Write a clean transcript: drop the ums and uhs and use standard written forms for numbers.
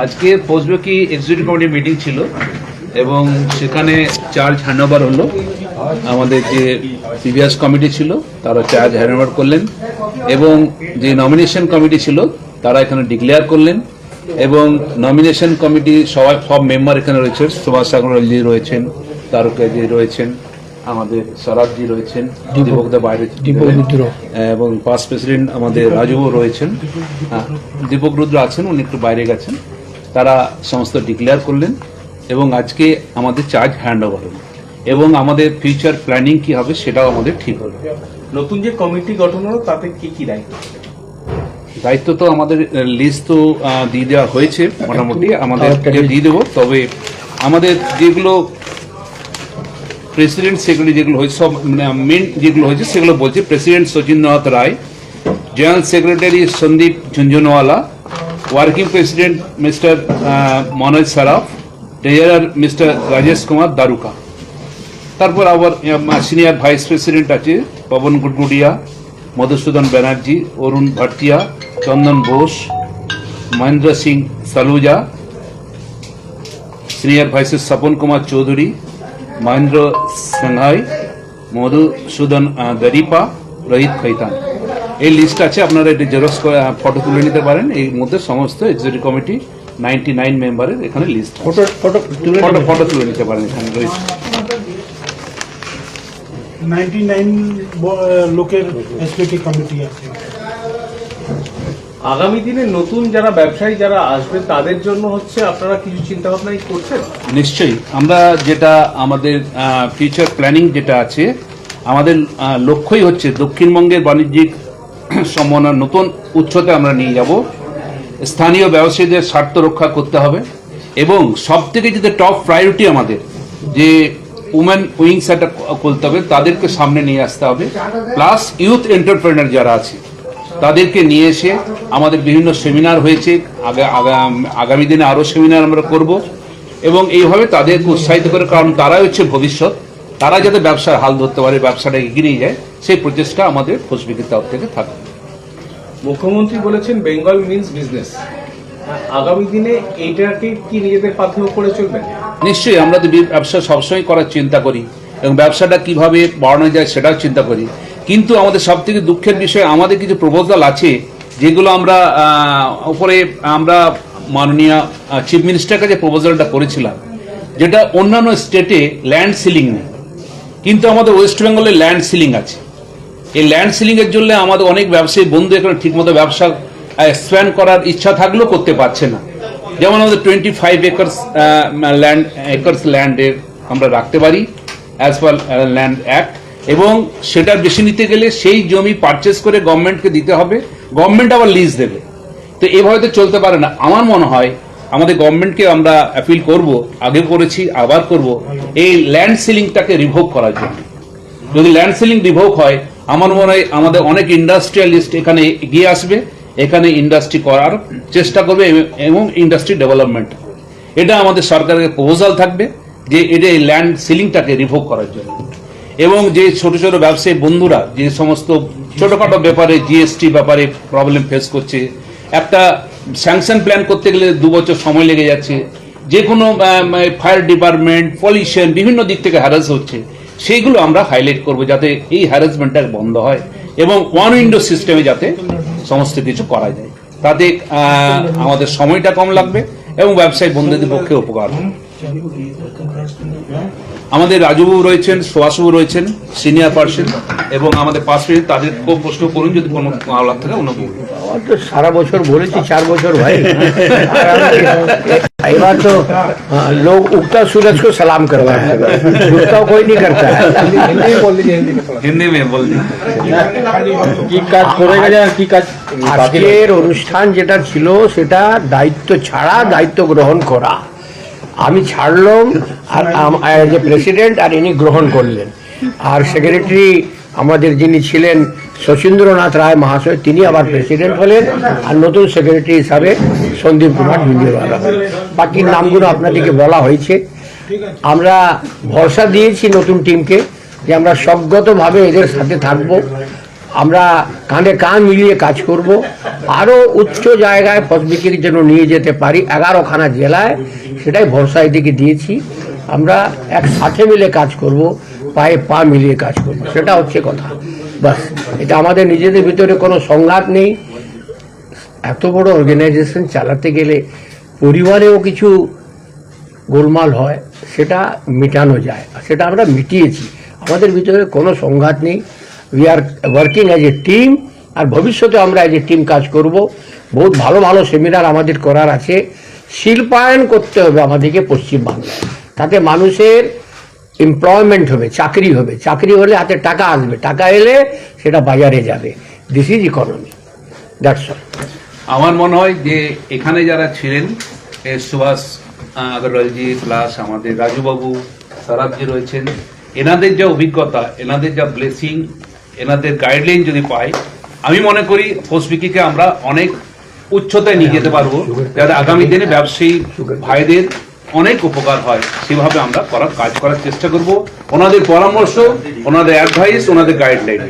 আজকে পোস্টবেকি executive committee meeting ছিল এবং সেখানে চার্জ হ্যান্ডওভার হলো। আমাদের যে প্রিভিয়াস কমিটি ছিল তারা চার্জ হ্যান্ডওভার করলেন এবং যে নমিনেশন কমিটি ছিল তারা এখানে ডিক্লেয়ার করলেন এবং নমিনেশন কমিটি সব মেম্বার এখানে রয়েছেন। সুভাষ আগরওয়ালজি রয়েছেন, তারকাজি রয়েছেন, আমাদের সরাবজি রয়েছেন, দীপকদা বাইরে এবং পাস্ট প্রেসিডেন্ট আমাদের রাজুও রয়েছেন, দীপক রুদ্র আছেন, উনি একটু বাইরে গেছেন। তারা সমস্ত ডিক্লেয়ার করলেন এবং আজকে আমাদের চার্জ হ্যান্ড ওভার হলো এবং আমাদের ফিউচার প্ল্যানিং কি হবে সেটাও আমাদের ঠিক হলো। নতুন যে কমিটি গঠন হলো তাতে কি কি দায়িত্ব তো আমাদের লিস্ট তো দিয়ে দেওয়া হয়েছে, মোটামুটি আমাদের দিয়ে দেবো। তবে আমাদের যেগুলো প্রেসিডেন্ট সেক্রেটারি যেগুলো হয়েছে সব মেন যেগুলো হয়েছে সেগুলো বলছে। President Sachindranath Roy, general secretary Sandip Jhunjhunwala, working president mister Manoj Saraf, treasurer mister Rajesh Kumar Daruka. তারপর আবার সিনিয়র ভাইস প্রেসিডেন্ট আছে পবন গুডগুডিয়া, মধুসূদন ব্যানার্জি, অরুণ ভাটিয়া, চন্দন বোস, মহেন্দ্র সিং সালুজা, সিনিয়র ভাইস স্বপন কুমার চৌধুরী, মহেন্দ্র সাংহাই, মধুসূদন গরিপা, রোহিত খৈতান। এই লিস্ট আছে, আপনারা এটি জেরক্স ফটো তুলে নিতে পারেন। এই মধ্যে সমস্ত এক্সিকিউটিভ কমিটি 99 মেম্বারের এখানে লিস্ট, ফটো তুলে নিতে পারেন। এখানে রয়েছে 99 লোকের এক্সিকিউটিভ কমিটি আছে। আগামী দিনে নতুন যারা ব্যবসায়ী যারা আসবে তাদের জন্য হচ্ছে আপনারা কিছু চিন্তা ভাবনা করছেন? নিশ্চয়ই, আমরা যেটা আমাদের ফিউচার প্ল্যানিং যেটা আছে, আমাদের লক্ষ্যই হচ্ছে দক্ষিণবঙ্গের বাণিজ্যিক সম্ভাবনা নতুন উচ্চতে আমরা নিয়ে যাব। স্থানীয় ব্যবসায়ীদের স্বার্থ রক্ষা করতে হবে এবং সব থেকে যেটা টপ প্রায়োরিটি আমাদের যে উমেন উইংস একটা খুলতে হবে, তাদেরকে সামনে নিয়ে আসতে হবে। প্লাস ইউথ এন্টারপ্রেনার যারা আছে তাদেরকে নিয়ে এসে আমাদের বিভিন্ন সেমিনার হয়েছে, আগামী দিনে আরও সেমিনার আমরা করব এবং এইভাবে তাদেরকে উৎসাহিত করে, কারণ তারাই হচ্ছে ভবিষ্যৎ। তারা যাতে ব্যবসার হাল ধরতে পারে, ব্যবসাটা এগিয়ে নিয়ে যায়, সেই প্রচেষ্টা আমাদের পোস্টবেকির তরফ থেকে থাকবে। মুখ্যমন্ত্রী বলেছেন বেঙ্গল মিন্স বিজনেস, আগামী দিনে এইটাকে কি নিজেদের পাথেয় করে চলবেন? নিশ্চয়ই, আমরা তো ব্যবসা সবসময় করার চিন্তা করি এবং ব্যবসাটা কিভাবে বাড়ানো যায় সেটাও চিন্তা করি। কিন্তু আমাদের সব থেকে দুঃখের বিষয়, আমাদের কিছু প্রপোজাল আছে যেগুলো আমরা আমরা মাননীয় চিফ মিনিস্টারের কাছে প্রপোজালটা করেছিলাম, যেটা অন্যান্য স্টেটে ল্যান্ড সিলিং নেই, কিন্তু আমাদের ওয়েস্ট বেঙ্গলে ল্যান্ড সিলিং আছে। এই ল্যান্ড সিলিং এর জন্য আমাদের অনেক ব্যবসায়ী বন্ধু এখানে ঠিকমতো ব্যবসা এক্সপ্যান্ড করার ইচ্ছা থাকলেও করতে পারছে না। যেমন আমাদের 25 একর্স ল্যান্ডের আমরা রাখতে পারি অ্যাজ পার ল্যান্ড অ্যাক্ট, এবং সেটা বেশি নিতে গেলে সেই জমি পারচেস করে গভর্নমেন্টকে দিতে হবে, গভর্নমেন্ট আবার লিজ দেবে। তো এভাবে তো চলতে পারে না। আমার মনে হয় আমাদের গভর্নমেন্টকে আমরা অ্যাপিল করব, আগে করেছি আবার করব, এই ল্যান্ড সিলিংটাকে রিভোক করার জন্য। যদি ল্যান্ড সিলিং রিভোক হয়, আমার মনে হয় আমাদের অনেক ইন্ডাস্ট্রিয়ালিস্ট এখানে এগিয়ে আসবে, এখানে ইন্ডাস্ট্রি করার চেষ্টা করবে এবং ইন্ডাস্ট্রি ডেভেলপমেন্ট। এটা আমাদের সরকারের প্রপোজাল থাকবে যে এটা এই ল্যান্ড সিলিংটাকে রিভোক করার জন্য। এবং যে ছোট ছোট ব্যবসায়ী বন্ধুরা যে সমস্ত ছোটখাটো ব্যাপারে জিএসটি ব্যাপারে প্রবলেম ফেস করছে, একটা স্যাংশন প্ল্যান করতে গেলে 2 বছর সময় লেগে যাচ্ছে, যে কোনো ফায়ার ডিপার্টমেন্ট, পলিউশন, বিভিন্ন দিক থেকে হ্যারাস হচ্ছে, সেইগুলো আমরা হাইলাইট করব যাতে এই হ্যারাসমেন্টটা বন্ধ হয় এবং ওয়ান উইন্ডো সিস্টেমে যাতে সমস্ত কিছু করা যায়। তাতে আমাদের সময়টা কম লাগবে এবং ব্যবসায়ী বন্ধুদের পক্ষে উপকার হবে। আমাদের রাজুবাবু রয়েছেন, সুভাষবাবু রয়েছেন, সিনিয়র পার্সন, এবং আমাদের পাশে তাদের প্রশ্ন করুন যদি কোনো আলাপ থাকে অন্য বলুন। সারা বছর বলেছি 4 বছর ভাই, এবার তো लोग उगता सूरज को सलाम करवा है, डूबता कोई नहीं करता है। হিন্দি में बोल दी কি কাজ করে গেছে কি কাজ। আজকের অনুষ্ঠান যেটা ছিল সেটা দায়িত্ব ছাড়া দায়িত্ব গ্রহণ করা। আমি ছাড়লাম আর যে প্রেসিডেন্ট আর ইনি গ্রহণ করলেন, আর সেক্রেটারি আমাদের যিনি ছিলেন শচীন্দ্রনাথ রায় মহাশয়, তিনি আবার প্রেসিডেন্ট হলেন, আর নতুন সেক্রেটারি হিসাবে সন্দীপ কুমার ঝুনঝুনওয়ালা হলেন। বাকির নামগুলো আপনাদেরকে বলা হয়েছে। আমরা ভরসা দিয়েছি নতুন টিমকে যে আমরা সবগতভাবে এদের সাথে থাকব, আমরা কাঁধে কাঁধ মিলিয়ে কাজ করব আরো উচ্চ জায়গায় ফসবিকির জন্য নিয়ে যেতে পারি 11খানা জেলায়, সেটাই ভরসা এদিকে দিয়েছি। আমরা একসাথে মিলে কাজ করব, পায়ে পা মিলিয়ে কাজ করব, সেটা হচ্ছে কথা। বাস, এটা আমাদের নিজেদের ভিতরে কোনো সংঘাত নেই। এত বড় অর্গানাইজেশন চালাতে গেলে পরিবারেও কিছু গোলমাল হয়, সেটা মেটানো যায়, সেটা আমরা মিটিয়েছি। আমাদের ভিতরে কোনো সংঘাত নেই। We are working as a team, আর ভবিষ্যতে আমরা অ্যাজ এ টিম কাজ করব। বহুত ভালো ভালো সেমিনার আমাদের করার আছে। শিল্পায়ন করতে হবে আমাদেরকে পশ্চিমবাংলায়, তাতে মানুষের এমপ্লয়মেন্ট হবে, চাকরি হবে, চাকরি হলে হাতে টাকা আসবে, টাকা এলে সেটা বাজারে যাবে। This is economy, that's all. আমার মনে হয় যে এখানে যারা ছিলেন সুভাষ আগরওয়ালজি প্লাস আমাদের রাজুবাবু, সারাবজি রয়েছেন, এনাদের যা অভিজ্ঞতা, এনাদের যা ব্লেসিং, এনাদের গাইডলাইন যদি পাই, আমি মনে করি ফসবিকিকে আমরা অনেক উচ্চতায় নিয়ে যেতে পারবো, যাতে আগামী দিনে ব্যবসায়ী ভাইদের অনেক উপকার হয়। সেভাবে আমরা কাজ করার চেষ্টা করব। ওনাদের পরামর্শ, ওনাদের অ্যাডভাইস, ওনাদের গাইডলাইন